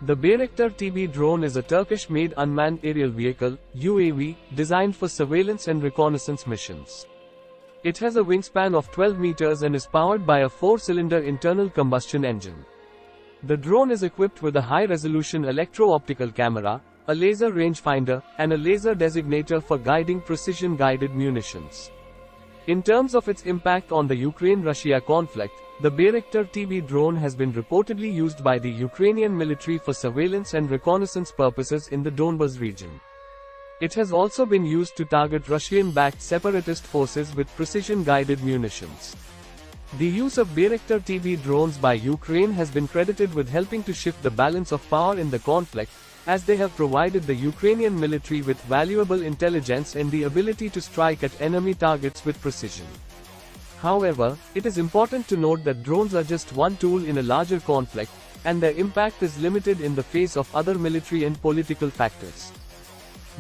The Bayraktar TB drone is a Turkish-made unmanned aerial vehicle, UAV, designed for surveillance and reconnaissance missions. It has a wingspan of 12 meters and is powered by a 4-cylinder internal combustion engine. The drone is equipped with a high-resolution electro-optical camera, a laser rangefinder, and a laser designator for guiding precision-guided munitions. In terms of its impact on the Ukraine-Russia conflict, the Bayraktar TB drone has been reportedly used by the Ukrainian military for surveillance and reconnaissance purposes in the Donbas region. It has also been used to target Russian-backed separatist forces with precision-guided munitions. The use of Bayraktar TB drones by Ukraine has been credited with helping to shift the balance of power in the conflict, as they have provided the Ukrainian military with valuable intelligence and the ability to strike at enemy targets with precision. However, it is important to note that drones are just one tool in a larger conflict, and their impact is limited in the face of other military and political factors.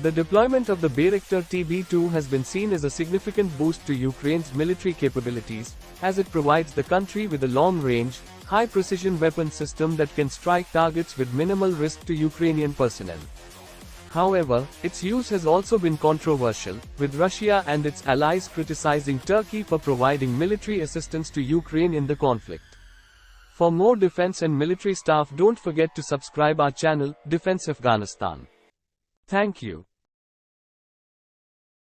The deployment of the Bayraktar TB2 has been seen as a significant boost to Ukraine's military capabilities, as it provides the country with a long-range, high-precision weapon system that can strike targets with minimal risk to Ukrainian personnel. However, its use has also been controversial, with Russia and its allies criticizing Turkey for providing military assistance to Ukraine in the conflict. For more defense and military stuff, don't forget to subscribe our channel, Defense Afghanistan. Thank you.